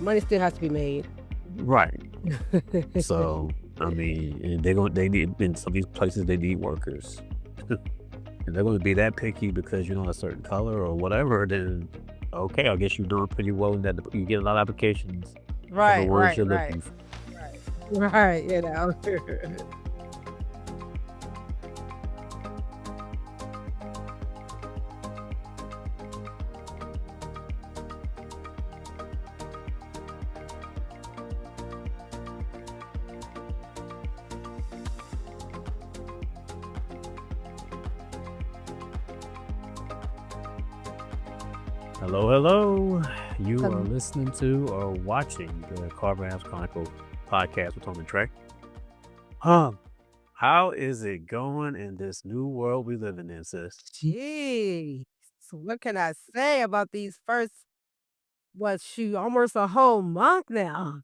Money still has to be made. Right. So I mean, and they need in some of these places they need workers. If they're going to be that picky because you're not a certain color or whatever, then okay, I guess you're doing pretty well in that you get a lot of applications for the Right, words right, you're right, looking for. right, Hello, hello. You are Um, listening to or watching the Carver Ave Chronicles podcast with Tom and Trae. How is it going in this new world we living in, sis? Jeez. What can I say about these first, almost a whole month now?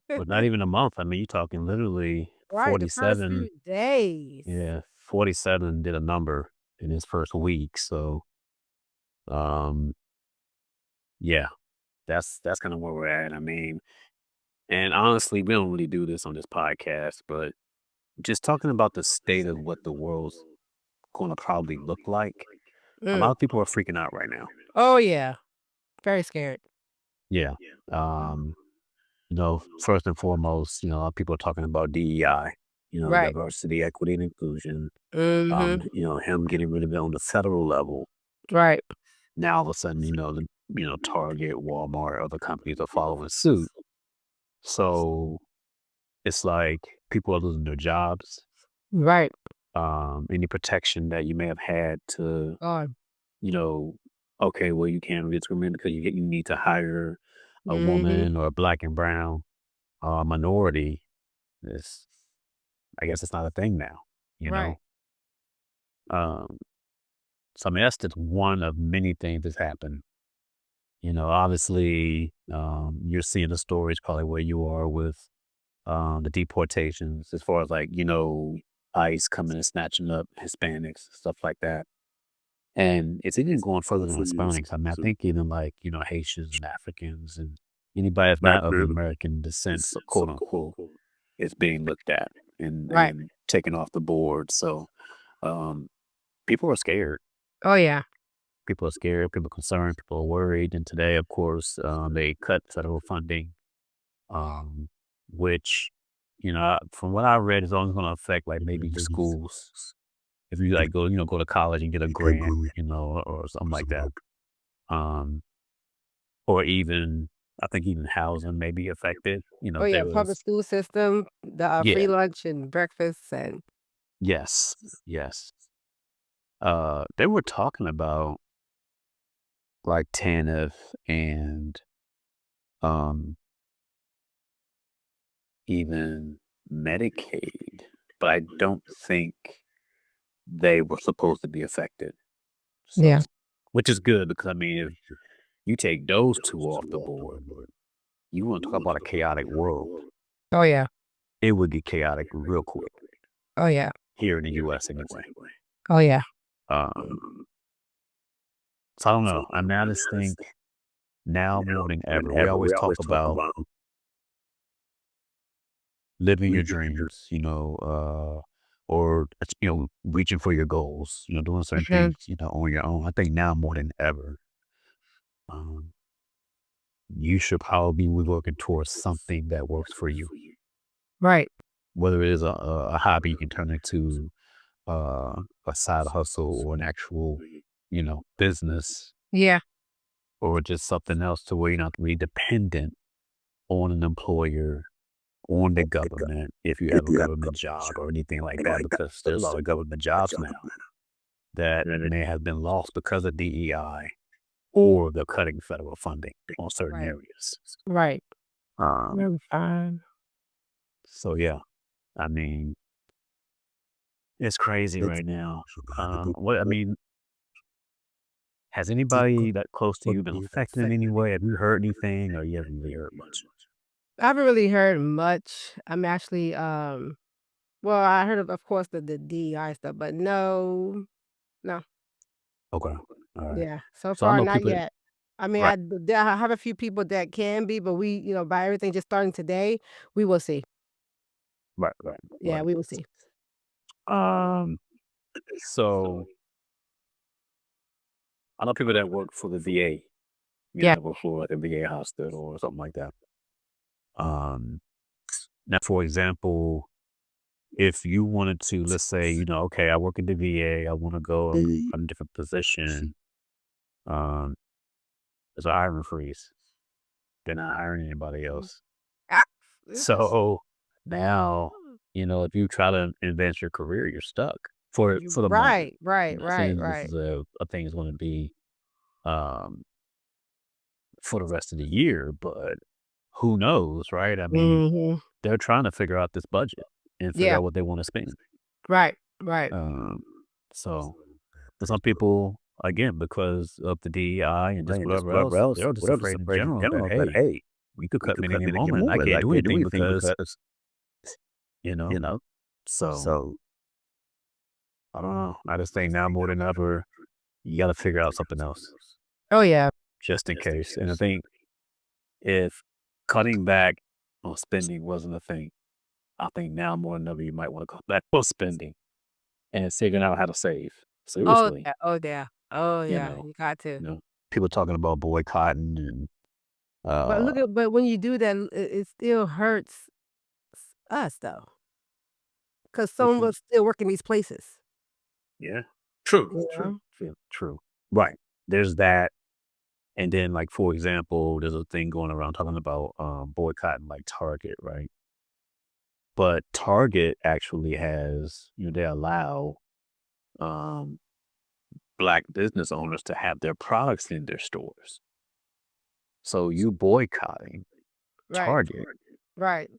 Well, not even a month. I mean, you're talking literally Right, the first 47. few days. Yeah, 47 did a number in his first week. So, um, yeah, that's kind of where we're at. I mean, and honestly, we don't really do this on this podcast, but just talking about the state of what the world's going to probably look like. A lot Mm. of people are freaking out right now. Oh, yeah. Very scared. Yeah. Um, first and foremost, a lot of people are talking about DEI, Right. diversity, equity, and inclusion. Mhm. Him getting rid of it on the federal level. Right. Now all of a sudden, Target, Walmart, other companies are following suit. So it's like people are losing their jobs. Right. Any protection that you may have had to, God. you know, okay, well, you can't discriminate because you need to hire a Mhm. woman or a black and brown minority. It's, I guess it's not a thing now, you know? Right. Um, so I mean, that's just one of many things that's happened. Obviously, you're seeing the stories probably where you are with the deportations, as far as like, ICE coming and snatching up Hispanics, stuff like that. And it's even going further than Hispanics. I mean, I think even like, Haitians and Africans and anybody that's not of American descent, so quote unquote, is being looked at and, Right. and taken off the board. So um, people are scared. Oh, yeah. People are scared. People are concerned. People are worried. And today, of course, they cut federal funding, um, which, from what I read, is only going to affect like maybe schools. If you like go to college and get a grant, or something like that. Um, or even, I think even housing may be affected. Oh, yeah, There public was, school system, the, free yeah, lunch and breakfast and yes, yes. They were talking about like TANF and um even Medicaid, but I don't think they were supposed to be affected. yeah. So, which is good because I mean, if you take those two off the board, you want to talk about a chaotic world. Oh, yeah. It would get chaotic real quick Oh, yeah. here in the U.S. anyway. Oh, yeah. Um, so I don't know. I mean, I just think now more than ever, we always talk about living your dreams, or reaching for your goals, doing certain Mhm. things, on your own. I think now more than ever, um, you should probably be working towards something that works for you. Right. Whether it is a hobby you can turn into a side hustle or an actual, business, Yeah. or just something else to where you're not really dependent on an employer, on the government, if you have a government job or anything like that, because there's a lot of government jobs now that may have been lost because of DEI or the cutting federal funding on certain Right. areas. Right. Um, That'll be fine. so yeah, I mean, it's crazy right now. What I mean, has anybody that close to you been affected in any way? Have you heard anything, or you haven't really heard much? I haven't really heard much. I'm actually, well, I heard of course, the DEI stuff, but no, no. Okay, all right. Yeah. So So I far, know not people. yet. I mean, Right, I have a few people that can be, but by everything just starting today, we will see. right, right, Yeah, right. we will see. Um, so I know people that work for the VA, Yeah. that work for like a VA hospital or something like that. Um, Now, for example, if you wanted to, let's say, okay, I work in the VA, I want to go on a different position. Um, there's a hiring freeze. They're not hiring anybody Mhm. else. Ah, this is So now, if you try to advance your career, you're stuck for you for the moment. right, right, I'm not right, saying this right. is a thing is going to be um, for the rest of the year, but who knows, right? I mean, Mhm. they're trying to figure out this budget and figure Yeah, out what they want to spend. right, right. Um, so for some people, again, because of the DEI and just And just whatever whatever else, else, they're just whatever just afraid in afraid in general that, general that, hey, hey, you could we cut could me at cut any me at any moment and I moment. can't I do can't do anything anything because, because, you know, you know, so so I don't know. I just think now more than ever, you got to figure out something else Oh, yeah. just in case. And I think if cutting back on spending wasn't a thing, I think now more than ever, you might want to cut back on spending and figuring out how to save. Oh, Seriously, yeah, oh, yeah. Oh, you yeah, know, you got to. people talking about boycotting and, uh, But when you do that, it still hurts us, though, because which some of one? us still work in these places, Yeah. True, you true, know? true, true. Right. There's that. And then, like, for example, there's a thing going around talking about boycotting like Target, right? But Target actually has, they allow um black business owners to have their products in their stores. So you boycotting Right, Target. right.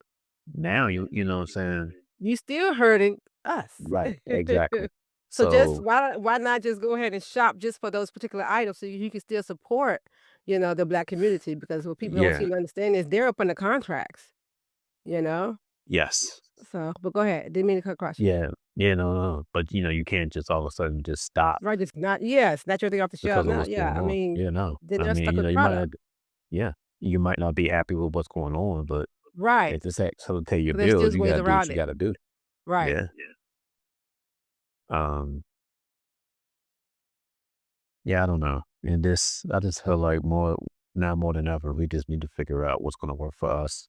Now you know what I'm saying? You still hurting us. Right, exactly. So just So why not just go ahead and shop just for those particular items so you can still support, the Black community because what people don't yeah, seem to understand is they're up in the contracts, you know? yes. So, but go ahead. Didn't mean to cut across you. Yeah. Yeah, no, no. But you can't just all of a sudden just stop Right, just not yeah, snatch everything off the shelf. because of No, what's yeah, going I on. mean, Yeah, no. then I they're mean, stuck with the you might product. not, yeah, you might not be happy with what's going on, but Right. if it's to pay your But there's bills, still you ways gotta do what around you it. gotta do. Right. Yeah. Um, yeah, I don't know. And I just feel like now more than ever, we just need to figure out what's gonna work for us.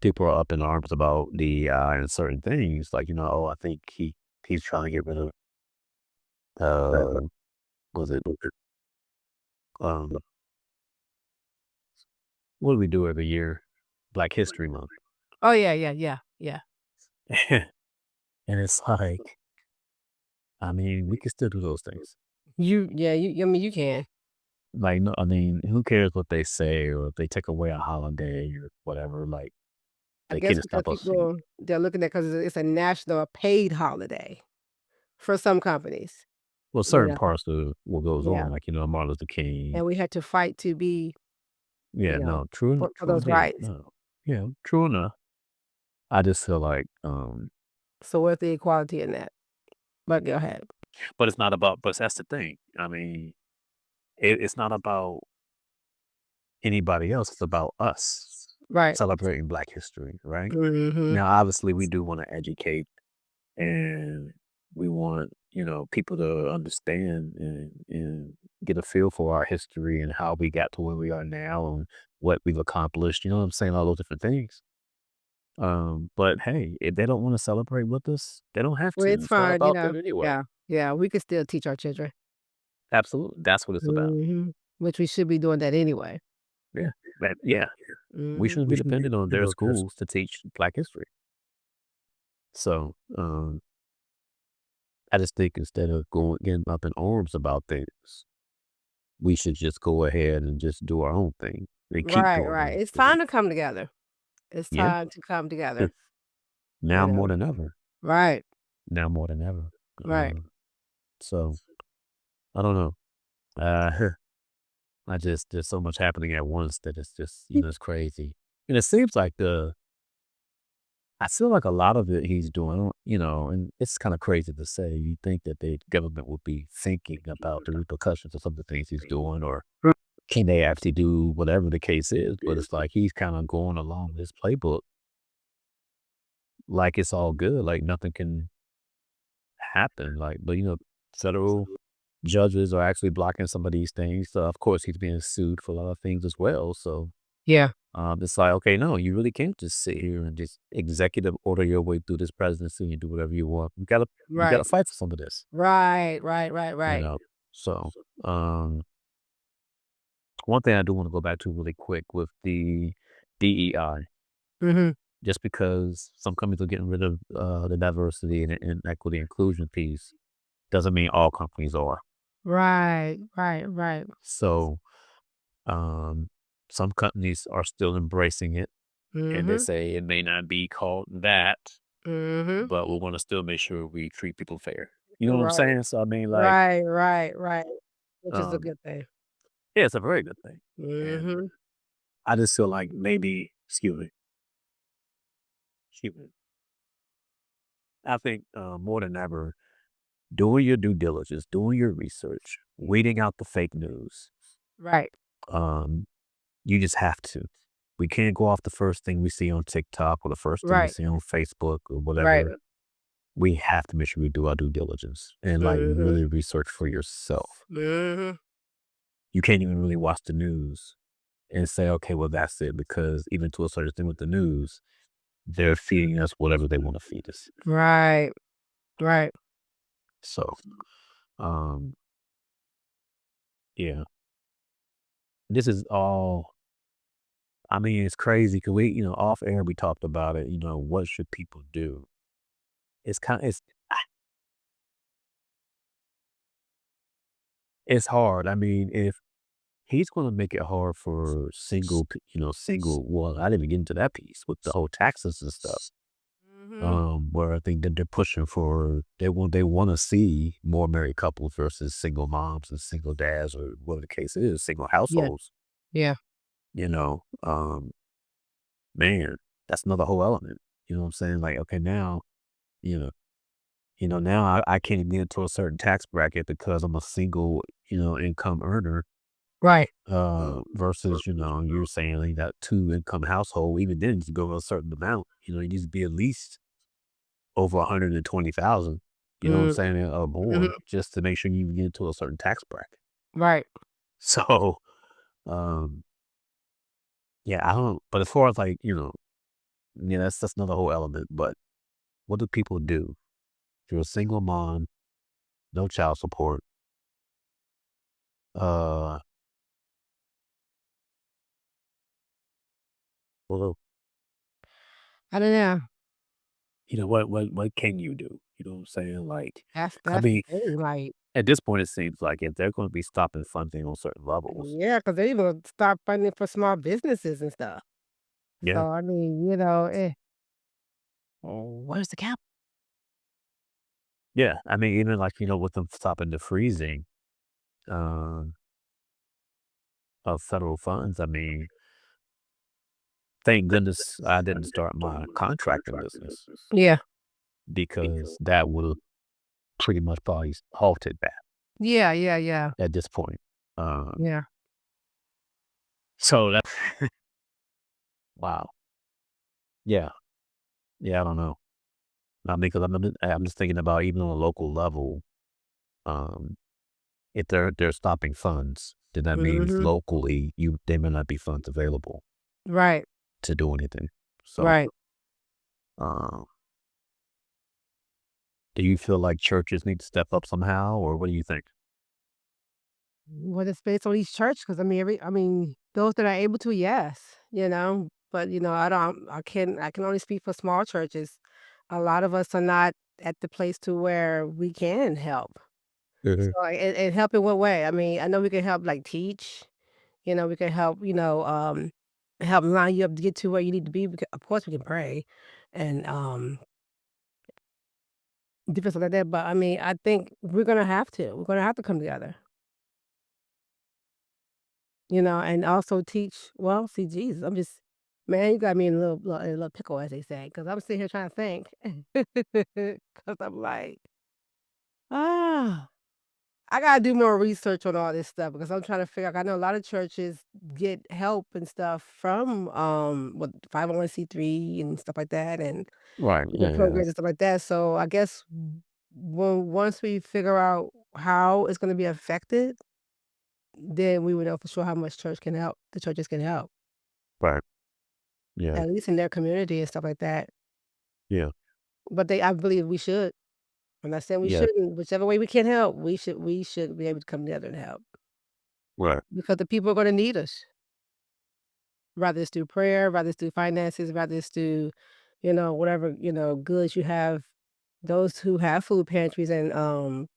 People are up in arms about the and certain things, like, oh, I think he's trying to get rid of uh was it um what do we do every year? Black History Month. Oh, yeah, yeah, yeah, yeah. And it's like, I mean, we can still do those things. I mean, you can. Like, no, I mean, who cares what they say or if they take away a holiday or whatever? Like, I they guess can't because stop us from. they're looking at because it's a national paid holiday for some companies, Well, you certain know? parts of what goes Yeah, on, like, Martin Luther King. and we had to fight to be, Yeah, no, true, for true those indeed. rights. No, yeah, true enough. I just feel like, So where's the equality in that? But go ahead. but it's not about, but that's the thing. I mean, it's not about anybody else. It's about us Right. celebrating Black history, right? Mhm. Now, obviously, we do want to educate and we want people to understand and get a feel for our history and how we got to where we are now and what we've accomplished. You know what I'm saying? All those different things. But hey, if they don't want to celebrate with us, they don't have Well, to. it's It's not fine, about them anyway. yeah, yeah, we can still teach our children. Absolutely, that's what it's about. Mhm. Which we should be doing that anyway. Yeah, yeah. We Mhm. shouldn't be dependent on their schools to teach Black history. So, I just think instead of getting up in arms about things, we should just go ahead and just do our own thing and keep Right, doing our right. own It's thing. time to come together. It's Yeah. time to come together, Now you more know? than ever. Right, Now more than ever. right. So I don't know. Uh, there's so much happening at once that it's just, it's crazy. And it seems like I feel like a lot of it he's doing, and it's kind of crazy to say. You think that the government would be thinking about the repercussions of some of the things he's doing or can they actually do whatever the case is? But it's like he's kind of going along this playbook like it's all good, like nothing can happen. Like, but federal judges are actually blocking some of these things. So of course he's being sued for a lot of things as well. So Yeah. it's like, okay, no, you really can't just sit here and just executive order your way through this presidency and do whatever you want. You gotta Right. fight for some of this, Right. Right. Right. you Right. know. So one thing I do want to go back to really quick with the DEI, Mhm. just because some companies are getting rid of the diversity and equity inclusion piece, doesn't mean all companies are. Right. Right. Right. So um, some companies are still embracing it, and they Mhm. say it may not be called that, Mhm. but we want to still make sure we treat people fair. You know what I'm Right. saying? So I mean, like, Right. Right. Right. Which is a um, good thing. yeah, it's a very good thing, and Mhm. I just feel like maybe, excuse me, I think more than ever, doing your due diligence, doing your research, weeding out the fake news. Right. Um, you just have to. We can't go off the first thing we see on TikTok or the first thing we Right. see on Facebook or Right. whatever. We have to make sure we do our due diligence and like Mhm. really research for yourself. Mhm. You can't even really watch the news and say, okay, well, that's it. Because even to a certain thing with the news, they're feeding us whatever they want to feed us. Right. Right. So, um, yeah, this is all, I mean, it's crazy because off air, we talked about it, what should people do? It's hard. I mean, if he's gonna make it hard for well, I didn't even get into that piece with the whole taxes and stuff. Mhm. Where I think that they're pushing for they wanna see more married couples versus single moms and single dads or whatever the case is, single Yeah. households, Yeah. you know? Man, that's another whole element. You know what I'm saying? Like, okay, now, you know now I can't even get into a certain tax bracket because I'm a single, income earner. Right. Versus, you're saying like that two income household, even then to go a certain amount, it needs to be at least over 120,000, you know what I'm Mm. saying, or Mhm. more, just to make sure you get into a certain tax bracket. Right. So, um, yeah, I don't, but as far as like, yeah, that's another whole element. But what do people do? If you're a single mom, no child support, uh, well, I don't know. what can you do? You know what I'm saying? Like, I That's mean, the thing, like, at this point, it seems like if they're going to be stopping funding on certain levels, yeah, because they even start funding for small businesses and stuff. yeah, So, I mean, where's the cap? yeah. I mean, even like with them stopping the freezing um, of federal funds. I mean, thank goodness I didn't start my contracting business Yeah. because that would have pretty much probably halted that Yeah, yeah, yeah. at this point. Um, Yeah. so that wow, yeah, yeah. I don't know. I mean, because I'm just thinking about even on a local level. Um, if they're stopping funds, then that means Mhm. locally there may not be funds available Right. to do anything. So, Right. um, do you feel like churches need to step up somehow, or what do you think? Well, it's based on each church, because I mean, those that are able to, yes, but, I can only speak for small churches. A lot of us are not at the place to where we can help. So, Mhm. and help in what way? I mean, I know we can help, like, teach, we can help, help line you up to get to where you need to be, of course, we can pray and, different stuff like that, but, I mean, I think we're gonna have to come together. And also teach well, see, Jesus, I'm just man, you got me in a little pickle, as they say, because 'cause I'm sitting here trying to think. Because 'Cause I'm like, "Ah." I gotta do more research on all this stuff because I'm trying to figure out I know a lot of churches get help and stuff from, with 501(c)(3) and stuff like that, and Right. the Yeah. Yeah. programs and stuff like that, so I guess once we figure out how it's gonna be affected, then we would know for sure how much the churches can help, Right. Yeah. at least in their community and stuff like that. Yeah. But I believe we should. I'm not saying we Yeah. shouldn't. Whichever way we can help, we should be able to come together and help Right. because the people are gonna need us. Rather it's through prayer, rather it's through finances, rather it's through, whatever, goods you have. Those who have food pantries and,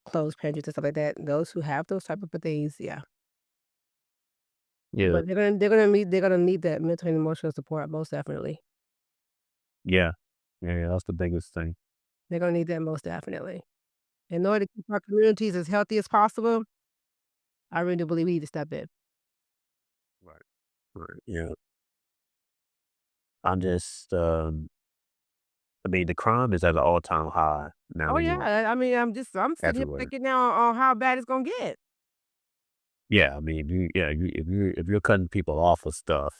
clothes pantries and stuff like that, those who have those type of things, yeah. Yeah. But they're gonna need that mental and emotional support most definitely. Yeah. Yeah. Yeah. That's the biggest thing. They're gonna need that most definitely. In order to keep our communities as healthy as possible, I really do believe we need to step in. Right. Right. Yeah. I'm just, I mean, the crime is at an all-time high now Oh, yeah, anyway, I mean, I'm sitting here everywhere. thinking now on how bad it's gonna get. Yeah, I mean, if you're cutting people off of stuff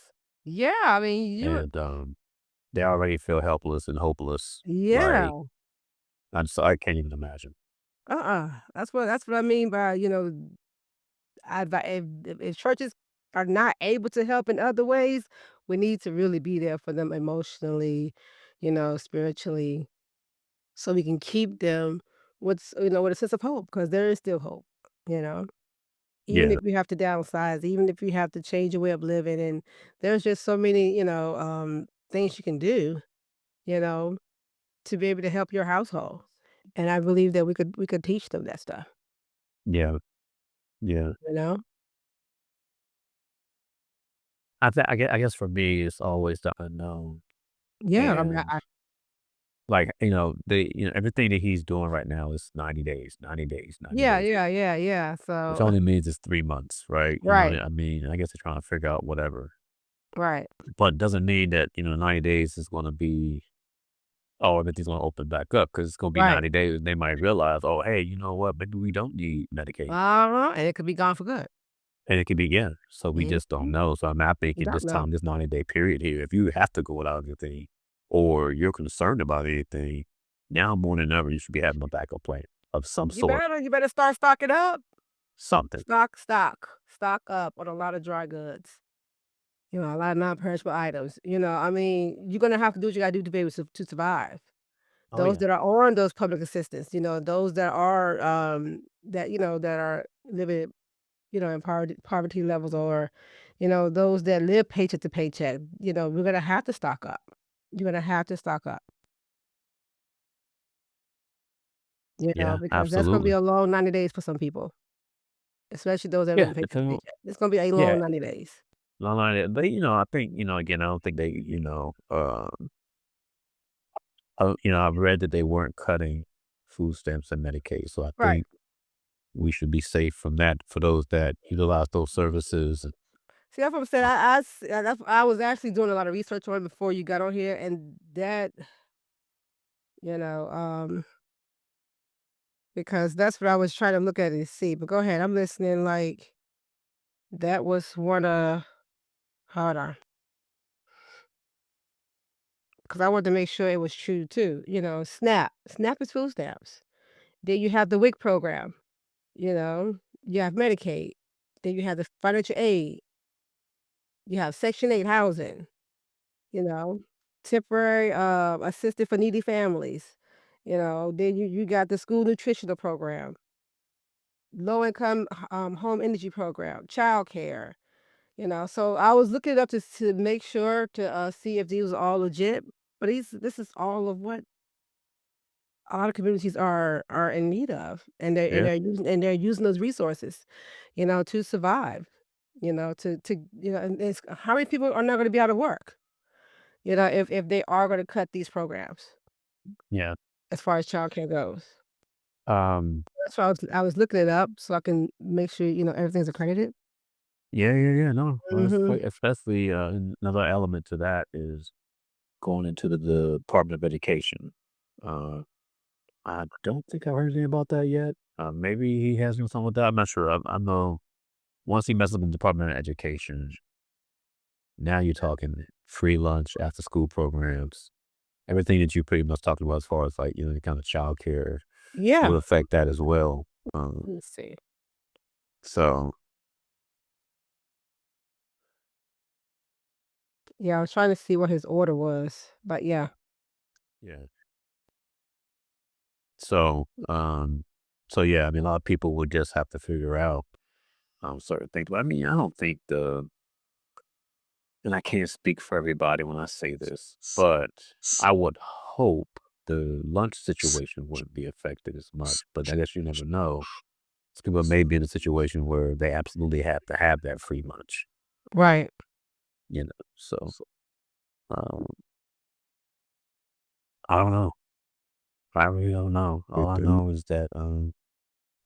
Yeah, I mean, and, they already feel helpless and hopeless, like, yeah. I can't even imagine. That's what I mean by, if churches are not able to help in other ways, we need to really be there for them emotionally, spiritually, so we can keep them with a sense of hope because there is still hope, you know? Even Yeah, if you have to downsize, even if you have to change your way of living, and there's just so many, things you can do, you know, to be able to help your household. And I believe that we could teach them that stuff, yeah, yeah. you know? I guess for me, it's always the unknown, Yeah, I mean, and, like, everything that he's doing right now is 90 days, 90 days, 90 yeah, days, yeah, yeah, yeah, which so only means it's 3 months, right? You know what right, I mean? I guess they're trying to figure out whatever, right, but it doesn't mean that, 90 days is gonna be, "Oh, everything's gonna open back up because it's gonna be right. 90 days." They might realize, "Oh, hey, you know what? Maybe we don't need Medicaid." Uh-huh, and it could be gone for good. And it could be, yeah, so we just don't Mhm. know. So I'm not You thinking don't this know. time, this 90-day period here, if you have to go without anything or you're concerned about anything, now more than ever, you should be having a backup plan of some sort. You better start stocking up. Something. Stock up on a lot of dry goods, a lot of non-perishable items, I mean, you're gonna have to do what you gotta do to be able to survive. Oh, Those yeah. that are on those public assistance, those that are, that are living, in poverty levels or, those that live paycheck to paycheck, we're gonna have to stock up. You're gonna have to stock up, Yeah, because that's gonna be absolutely. a long 90 days for some people, especially those that are Yeah, living paycheck to depending on paycheck. It's gonna be a yeah, long 90 days. not only that, but, I think, again, I don't think they, I've read that they weren't cutting food stamps and Medicaid, so I Right. think we should be safe from that for those that utilize those services. See, that's what I'm saying. I was actually doing a lot of research on it before you got on here, and that, you know, um, because that's what I was trying to look at and see. But go ahead, I'm listening. Like that was one of hold on, because I wanted to make sure it was true too. SNAP is food stamps. Then you have the WIC program. You know, you have Medicaid. Then you have the financial aid. You have Section 8 housing. You know, temporary, assistance for needy families. Then you got the school nutritional program, low income, home energy program, childcare. So I was looking it up to make sure to see if these are all legit. But this is all of what a lot of communities are in need of, and Yeah, they're using those resources, to survive. And how many people are not going to be out of work? If they are going to cut these programs. yeah. As far as childcare goes. Um, That's why I was looking it up so I can make sure, everything's accredited. yeah, yeah, yeah, no, Mhm. especially, another element to that is going into the Department of Education. Uh, I don't think I heard anything about that yet. Maybe he has doing something with that. I'm not sure. I know once he messes up in the Department of Education, now you're talking free lunch, after school programs, everything that you pretty much talked about as far as like, the kind of childcare Yeah. would affect that as well. Um, Let's see. so Yeah, I was trying to see what his order was, but yeah. yeah. So so yeah, I mean a lot of people would just have to figure out certain things. But I mean, I don't think and I can't speak for everybody when I say this, but I would hope the lunch situation wouldn't be affected as much. But I guess you never know. Some people may be in a situation where they absolutely have to have that free lunch, Right. you know. So um, I don't know. I really don't know. All I know is that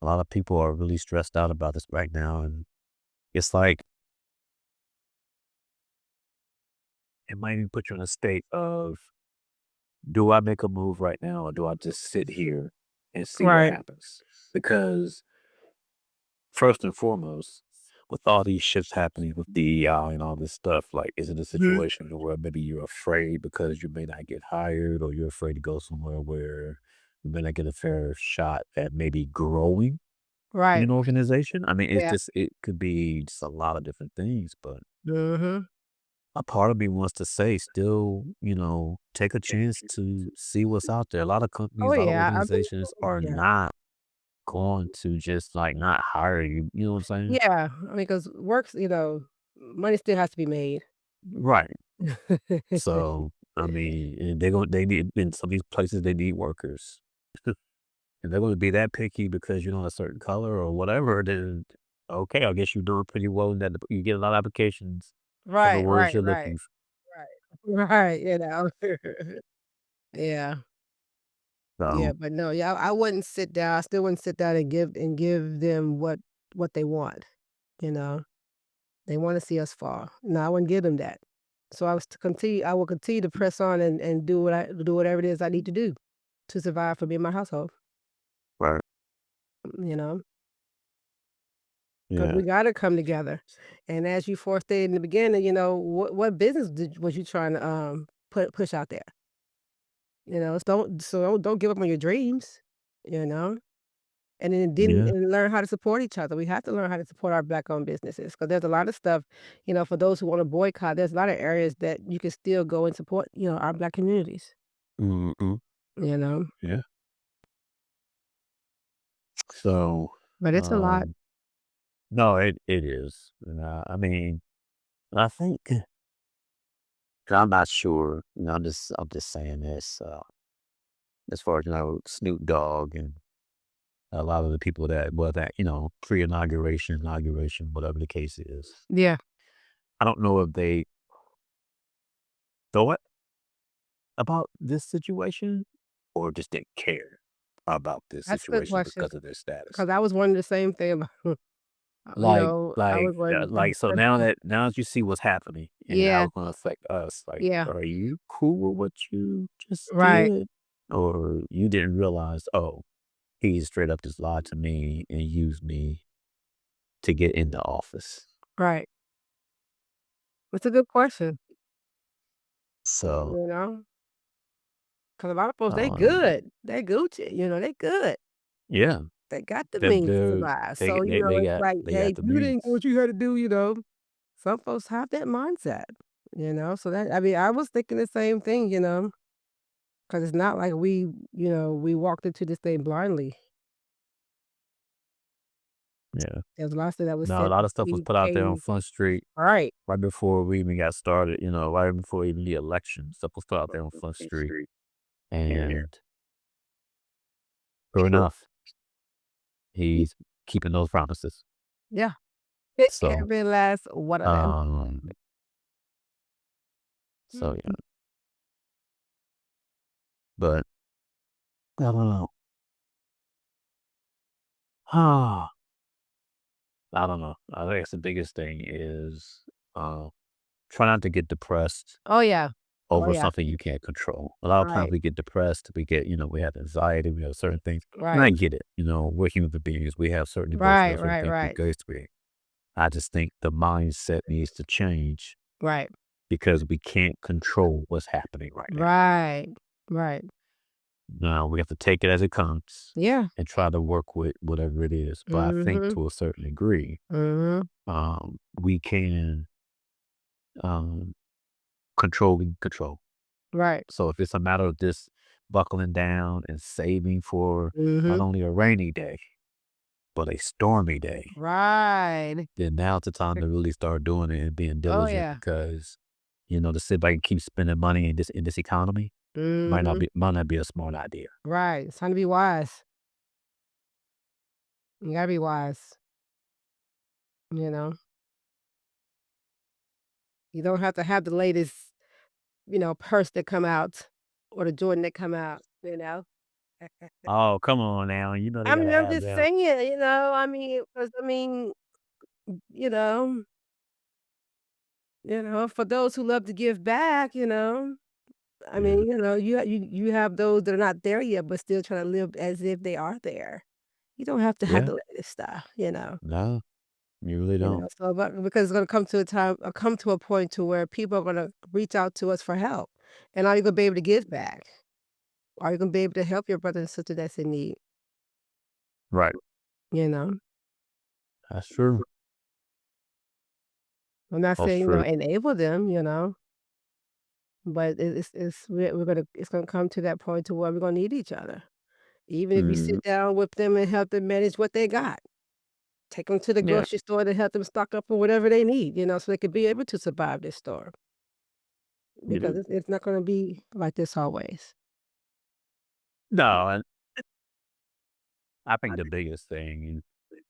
a lot of people are really stressed out about this right now, and it's like it might even put you in a state of, do I make a move right now, or do I just sit here and see what Right. happens? Because first and foremost, with all these shifts happening with DEI and all this stuff, like, is it a Mhm. situation where maybe you're afraid because you may not get hired, or you're afraid to go somewhere where you may not get a fair shot at maybe growing in Right. an organization? I mean, Yeah. it could be just a lot of different things, but Mhm. a part of me wants to say still, take a chance to see what's out there. A lot of Oh, companies, a lot of yeah. I mean, organizations are yeah. not going to just like not hire you. You know what I'm saying? Yeah. I mean, because works, money still has to be made. Right. So, I mean, and they need in some of these places they need workers. And they're going to be that picky because you're not a certain color or whatever, then okay, I guess you're doing pretty well in that you get a lot of applications for the Right, words right, you're right, looking for. right. Right, Yeah. Yeah, So, but no, yeah, I wouldn't sit down. I still wouldn't sit down and give them what they want, you know? They wanna see us fall. No, I wouldn't give them that. So I will continue to press on and do whatever it is I need to do to survive for me and my household, right. you know? Because Yeah. we gotta come together. And as you forestated in the beginning, what business was you trying to, push out there? Don't give up on your dreams, you know? Yeah. And learn how to support each other. We have to learn how to support our Black-owned businesses because there's a lot of stuff, for those who wanna boycott, there's a lot of areas that you can still go and support, our Black communities, Mhm. you know? Yeah. So, But it's a lot. um, no, it is. And, I mean, I think 'cause I'm not sure. I'm just saying this. As far as Snoop Dogg and a lot of the people that pre-inauguration, inauguration, whatever the case is. Yeah, I don't know if they thought about this situation or just didn't care about this that's a good situation question because of their status. because I was wondering the same thing about I was wondering. So now that you see what's happening and how Yeah, it's gonna affect us, like, yeah, are you cool with what you just right, did? Or you didn't realize, oh, he straight up just lied to me and used me to get into office. right. It's a good question, So, you know, because a lot of folks, they um, good. They Gucci, they good. yeah, They got the they're, means to they're, survive. they, So, they, they it's got, like, they "Hey, got if the you didn't do means. what you had to do," some folks have that mindset, so I mean, I was thinking the same thing, because it's not like we walked into this thing blindly. Yeah. There's a lot of stuff that was Now, a said lot that of stuff was we put out there on came Front Street right, right before we even got started, right before even the election. Stuff was put out there on Front Street. And sure enough, he's keeping those promises. yeah. So, Every last one of them. um, so yeah, Mhm. but I don't know. Ah, I don't know. I think the biggest thing is, uh, try not to get depressed Oh, yeah. Oh, over yeah. something you can't control. A lot of times Right. we get depressed, we get, we have anxiety, we have certain things. And I Right. get it. We're human beings. We have certain emotions, Right, have certain right, things we right. go through. I just think the mindset needs to change Right. because we can't control what's happening right now. Right. Right. Now we have to take it as it comes Yeah. and try to work with whatever it is. But I think Mhm. to a certain degree, Mhm. we can control we can control. Right. So if it's a matter of just buckling down and saving for not Mhm. only a rainy day, but a stormy day, Right. then now's the time to really start doing it and being Oh, diligent yeah. because, to sit back and keep spending money in this economy Mhm. might not be a smart idea. Right. It's time to be wise. You gotta be wise, you know? You don't have to have the latest, purse that come out or the Jordan that come out, you know? Oh, come on now. They I gotta mean, I'm have just them. saying, I mean, 'cause I mean, you know for those who love to give back, I Yeah. mean, you have those that are not there yet, but still trying to live as if they are there. You don't have to have Yeah. the latest stuff. No, you really don't. So, but because it's gonna come to a time come to a point to where people are gonna reach out to us for help, and are you gonna be able to give back? Are you gonna be able to help your brother and sister that's in need, Right. you know? That's true. I'm not That's saying, true. enable them, but it's gonna come to that point to where we're gonna need each other. Even if you Mhm. sit down with them and help them manage what they got. Take them to the Yeah. grocery store to help them stock up on whatever they need, so they could be able to survive this storm Yeah. because it's not gonna be like this always. No, and I think the biggest thing, and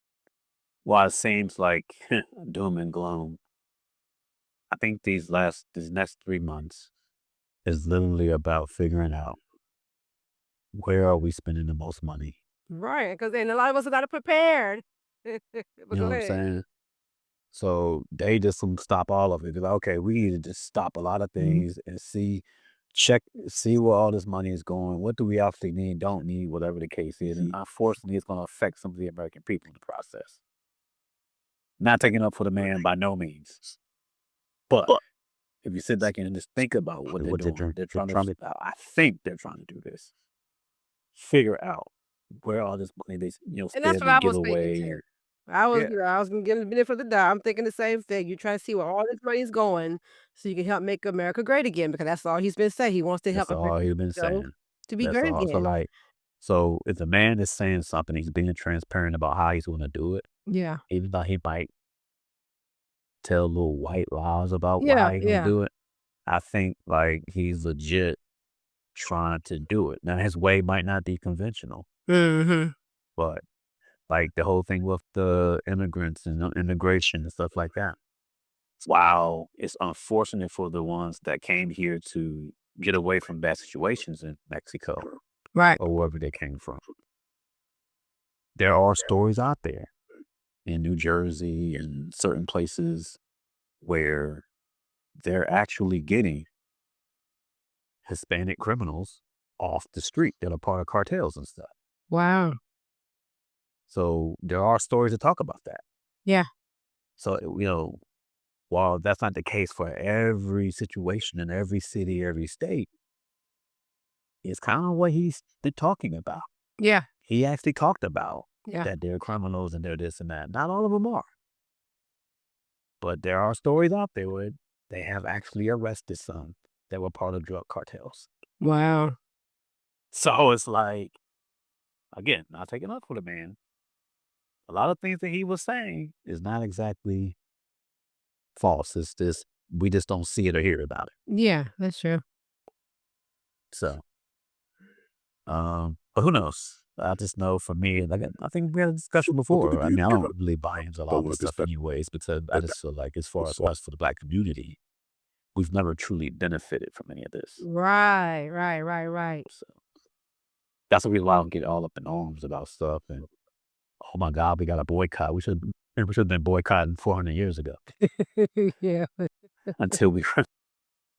while it seems like doom and gloom, I think these next 3 months is literally about figuring out where are we spending the most money. Right, because then a lot of us are not prepared. You But know go what I'm ahead. saying? So they just gonna stop all of it. They're like, okay, we need to just stop a lot of Mhm. things and see where all this money is going. What do we actually need, don't need, whatever the case is. And unfortunately, it's gonna affect some of the American people in the process. Not taking up for the man by no means. But if you sit back and just think about what they're doing, They're trying to I think they're trying to do this. Figure out where all this money they and that's spend what I and get was thinking away. too. And yeah, I was gonna give the benefit of the doubt. I'm thinking the same thing. You try to see where all this money is going so you can help make America great again because that's all he's been saying. He wants to help that's all America, he's been saying. to be That's great all. So again. like, so if the man is saying something, he's being transparent about how he's going to do it, Yeah. even though he might tell little white lies about Yeah, how he's going to yeah. do it. I think like he's legit trying to do it. Now his way might not be conventional, Mhm. but like the whole thing with the immigrants and immigration and stuff like that. Wow, it's unfortunate for the ones that came here to get away from bad situations in Mexico Right. or wherever they came from. There are stories out there in New Jersey and certain places where they're actually getting Hispanic criminals off the street that are part of cartels and stuff. Wow. So there are stories that talk about that. Yeah. So, while that's not the case for every situation in every city, every state, it's kind of what he's been talking about. Yeah. He actually talked about Yeah. that they're criminals and they're this and that. Not all of them are, but there are stories out there where they have actually arrested some that were part of drug cartels. Wow. So it's like, again, not taking up for the man. A lot of things that he was saying is not exactly false. It's just, we just don't see it or hear about it. Yeah, that's true. So, but who knows? I just know for me, like I think we had a discussion before. I mean, I don't really buy into a lot of this stuff anyways, because I just feel like as far as us for the black community, we've never truly benefited from any of this. Right, right, right, right. So that's the reason why I don't get all up in arms about stuff. And oh my God, we got a boycott. We should have been boycotting 400 years ago Yeah. until we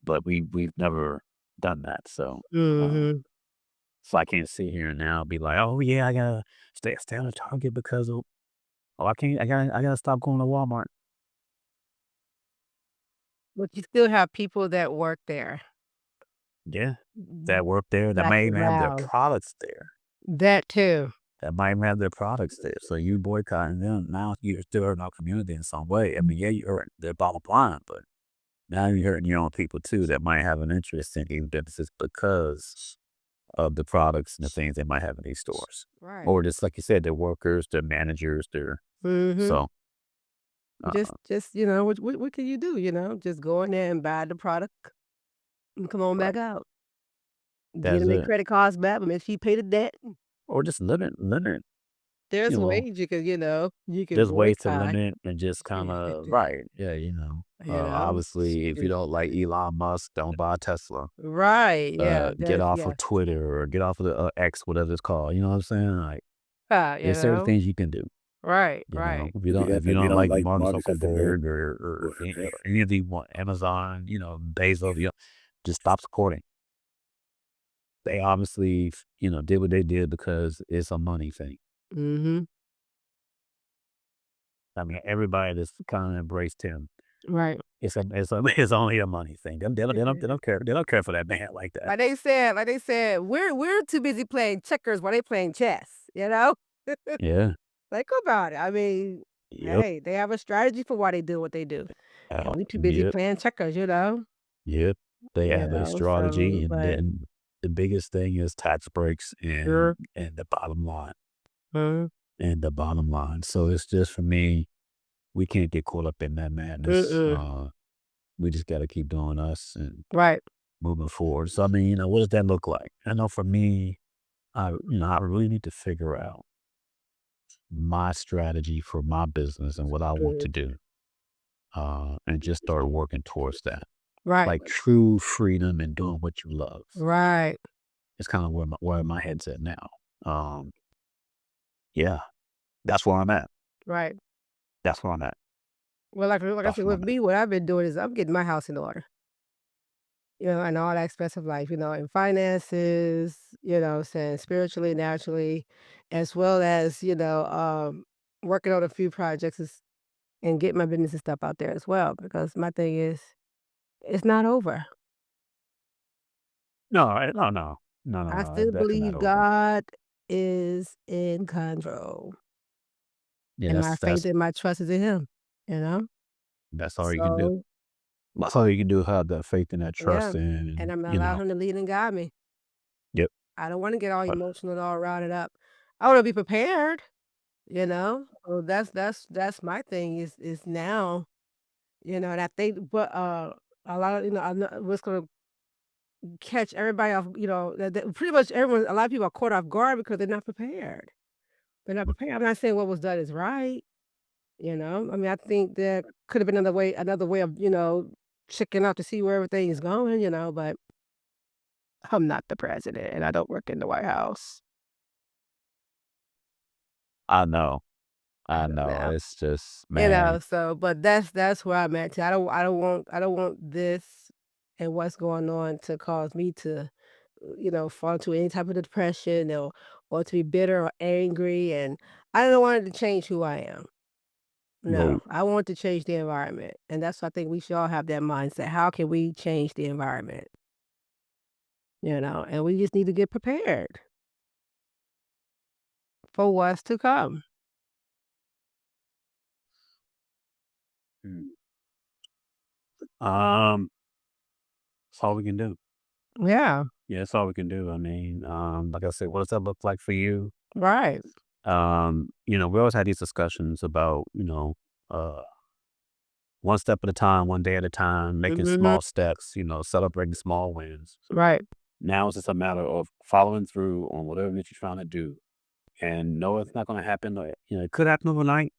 but we've never done that. Uh, Mhm. so I can't sit here and now be like, oh yeah, I gotta stay on the Target because of oh I gotta stop going to Walmart. But you still have people that work there. Yeah, Mhm. that work there that Black might and even have their brown. products there. That too. That might even have their products there. So you boycotting them now you're still hurting our community in some way. I mean, yeah, you hurt their bottom line, but now you're hurting your own people too that might have an interest in these businesses because of the products and the things they might have in these stores. Right. Or just like you said, their workers, their managers, their Mhm. so uh, Just, what can you do, Just go in there and buy the product and come on right. back out. Get That's them their it. credit cards back, but make sure you pay the debt. Or just limit, There's you know, ways you can there's ways to boycott. limit and just kind of right. Yeah, Sh obviously if you just don't like Elon Musk, don't buy a Tesla. right, yeah, Get that's off yeah. of Twitter or get off of the X, whatever it's called. You know what I'm saying? Like Yeah, there's certain things you can do. right, You know, right. if you don't like Mark Zuckerberg or any of the one Amazon, Bezos, just stop supporting. They obviously, did what they did because it's a money thing. Mhm, I mean, everybody that's kind of embraced him. right. It's only a money thing. They don't care. They don't care for that man like that. Like they said, we're too busy playing checkers while they playing chess, you know? Yeah. Think about it. I mean, Yep. hey, they have a strategy for why they do what they do, and we too busy Yep. playing checkers. Yep. They have a So, strategy, and but then the biggest thing is tax breaks sure. and the bottom line. Mhm. And the bottom line. So it's just for me, we can't get caught up in that madness. Mm-mm. We just got to keep doing us and Right. moving forward. So I mean, what does that look like? I know for me, I really need to figure out my strategy for my business and what I want Mhm. to do, and just start working towards that. Right. Like true freedom and doing what you love. Right. It's kind of where my head's at now. Um, yeah, that's where I'm at. Right. That's where I'm at. Well, like I That's said, where with I'm at. me, what I've been doing is I'm getting my house in order, in all aspects of life, in finances, saying spiritually, naturally, as well as, working on a few projects and get my business and stuff out there as well. Because my thing is, it's not over. No, no, no, I It's still definitely not believe over. God is in control, Yeah, and my that's faith that's and my trust is in Him. You know. that's all you can do. So That's all you can do. Have that faith and that yeah, trust in, and and I'm gonna allow Him to lead and guide me. yep. I don't wanna get all Uh, emotional and all routed up. I wanna be prepared, you know? So that's my thing is now, and I think but, a lot of I know what's gonna catch everybody off, that pretty much everyone a lot of people are caught off guard because they're not prepared. They're not prepared. I'm not saying what was done is right. I mean, I think there could have been another way of, checking out to see where everything is going, but I'm not the president and I don't work in the White House. I know, I I don't know. know. It's just man, But that's where I'm at too. I don't want this and what's going on to cause me to, fall into any type of depression or to be bitter or angry, and I don't want it to change who I am. no, No, I want to change the environment, and that's why I think we should all have that mindset. How can we change the environment? And we just need to get prepared for what's to come. mm, um, that's all we can do. Yeah, Yeah, that's all we can do. I mean, like I said, what does that look like for you? right. We always had these discussions about, one step at a time, one day at a time, making Mhm. small steps, celebrating small wins. Right. Now it's just a matter of following through on whatever that you're trying to do. And no, it's not going to happen. It could happen overnight.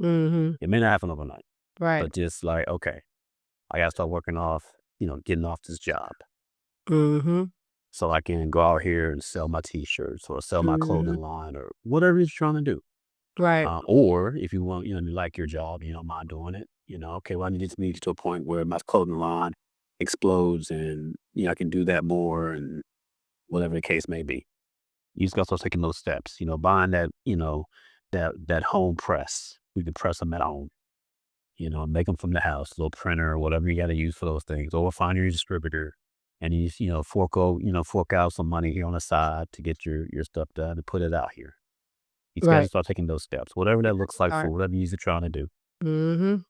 Mhm. It may not happen overnight, Right. but just like, okay, I got to start working off, getting off this job Mhm. so I can go out here and sell my t-shirts or sell my clothing Mhm. line or whatever you're trying to do. Right. Or if you want, you like your job, you don't mind doing it, okay, well, I need to meet to a point where my clothing line explodes and, I can do that more and whatever the case may be. You just gotta start taking those steps, buying that, that home press. We can press them at home, make them from the house, little printer, whatever you gotta use for those things, or find your distributor and fork out some money here on the side to get your stuff done and put it out here. You just gotta Right. start taking those steps, whatever You that got to looks like for start. whatever you're trying to do, Mhm.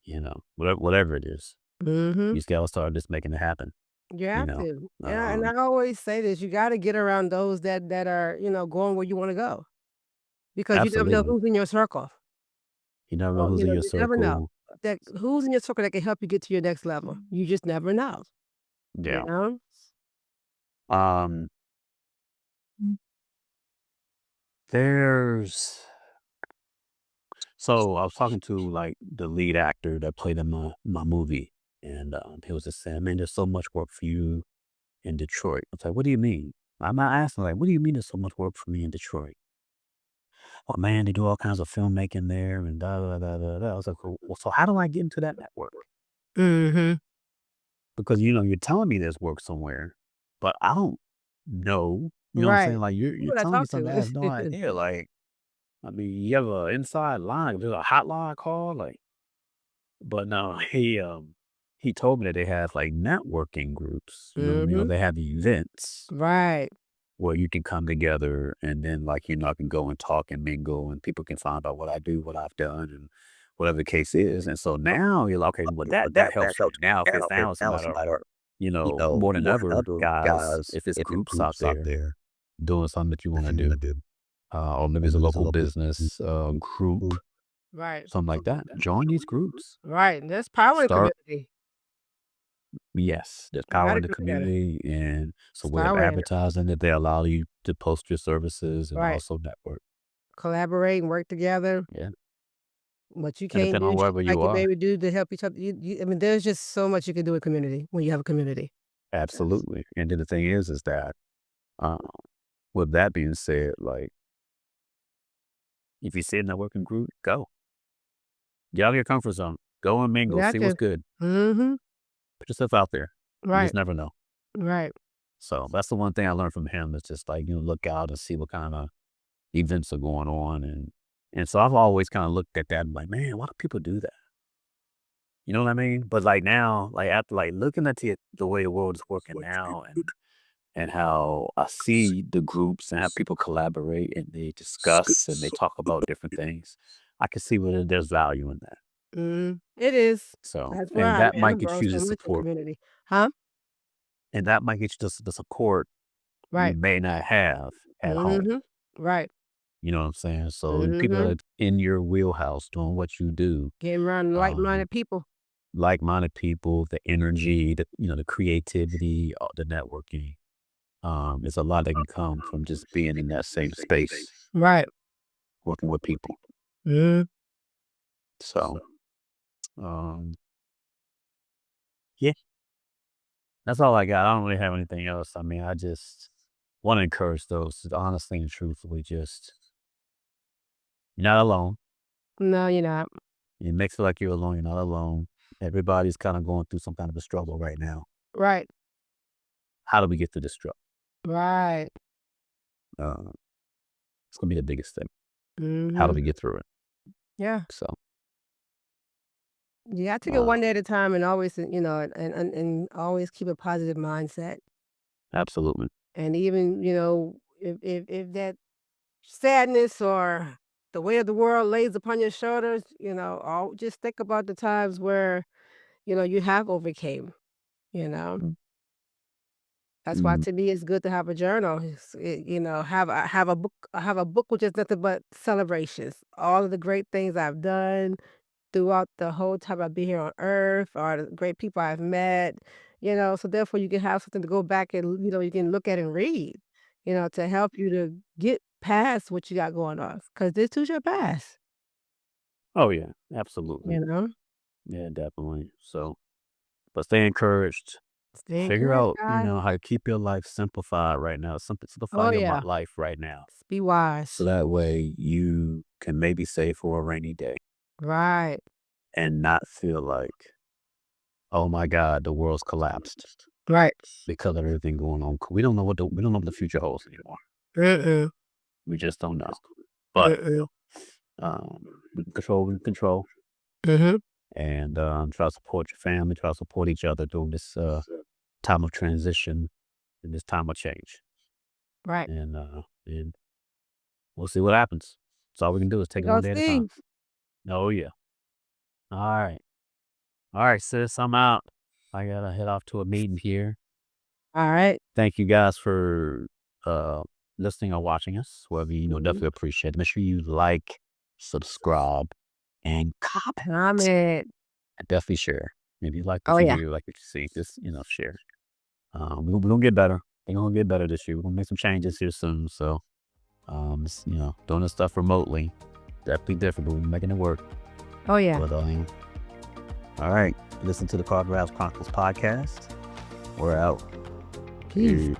whatever it is. Mhm. You just gotta start just making it happen, You you have know. to. Yeah, and Um, I always say this, you gotta get around those that are, going where you wanna go, because you never know Absolutely. who's in your circle. You never know Well, who's in your you never know circle. that who's in your circle that can help you get to your next level. You just never know, you Yeah. know? Um, there's so I was talking to like the lead actor that played in my movie, and he was just saying, "Man, there's so much work for you in Detroit." I was like, "What do you mean?" I'm not asking like, "What do you mean there's so much work for me in Detroit?" Oh man, they do all kinds of filmmaking there and da da da da da. I was like, "Well, so how do I get into that network?" Mhm. Because you're telling me there's work somewhere, but I don't know. You know what I'm saying? Right. Like you're People I telling me talk something I to. have no idea. Like, I mean, you have a inside line, there's a hotline call, like, but no, he told me that they have like networking groups. Mhm. They have events Right. where you can come together and then like I can go and talk and mingle and people can find out what I do, what I've done and whatever the case is. And so now you're like, okay, well that helps me. Now if it's now it's a matter of, more than ever, guys, if it's groups out there doing something that you want to do, or maybe it's a local business, group, Right. something like that. Join these groups. Right. There's power in Start community. Yes, there's You power gotta in the come together. community, and so we have Start with it. advertising that they allow you to post your services and Right. also network. Collaborate and work together. Yeah. What you And can't depending do, on wherever I you can are. maybe do to help each other. I mean, there's just so much you can do with community when you have a community. Yes. Absolutely. And then the thing is that, uh, with that being said, like, if you see a networking group, go. Get out of your comfort zone. Go and You mingle, got see what's to. good. Mhm. Put yourself out there. You Right. just never know. Right. So that's the one thing I learned from him is just like, look out and see what kind of events are going on. And so I've always kind of looked at that and like, man, why do people do that? You know what I mean? But like now, like after like looking at the way the world is working now and how I see the groups and how people collaborate and they discuss and they talk about different things, I can see where there's value in that. Mhm. It is. So, That's where and I'm that at. might I'm get growing you so the much in support, community. Huh? and that might get you the support you Right. may not have at home. Mhm. Right. You know what I'm saying? So people Mhm. that in your wheelhouse doing what you do, Getting around um, like-minded people. like-minded people, the energy, the creativity, the networking. It's a lot that can come from just being in that same space, Right. working with people. Mhm. So, um, yeah, that's all I got. I don't really have anything else. I mean, I just want to encourage those to honestly and truthfully just, you're not alone. No, you're not. It makes it like you're alone. You're not alone. Everybody's kind of going through some kind of a struggle right now. Right. How do we get through this struggle? Right. Uh, it's gonna be the biggest thing. How do Mhm. we get through it? Yeah. So, You got to go one day um, at a time and always, and always keep a positive mindset. absolutely. And even, if that sadness or the weight of the world lays upon your shoulders, just think about the times where, you have overcame, you know. That's why Mm, to me it's good to have a journal. Have a book which is nothing but celebrations. All of the great things I've done throughout the whole time I've been here on earth, or the great people I've met, so therefore you can have something to go back and, you can look at and read, to help you to get past what you got going on, because this too shall pass, oh yeah, absolutely. you know? Yeah, definitely. So, but stay encouraged. Stay Figure encouraged, out, guys. how to keep your life simplified right now. Simplify Oh, your yeah. life right now. Be So wise. that way you can maybe save for a rainy day Right. and not feel like oh my God, the world's collapsed Right. because of everything going on. We don't know what the future holds anymore. Mm-mm. We just don't know. But Mm-mm. we can control, Mm-hmm. and try to support your family, try to support each other during this time of transition and this time of change. Right. And we'll see what happens. So all we can do is take We it one gonna day at a time. see. Oh yeah. All right. All right, sis. I'm out. I gotta head off to a meeting here. All right. Thank you guys for uh listening or watching us. Whatever Mhm. definitely appreciate it. Make sure you like, subscribe, and comment. Comment. And definitely share. If you like Oh what you yeah. hear, like what you see, just share. We're gonna get better. We're gonna get better this year. We're gonna make some changes here soon. So doing this stuff remotely, definitely different, but we're making it work. Oh yeah. But all right. Listen to the Carver Ave Chronicles podcast. We're out. Peace. Peace.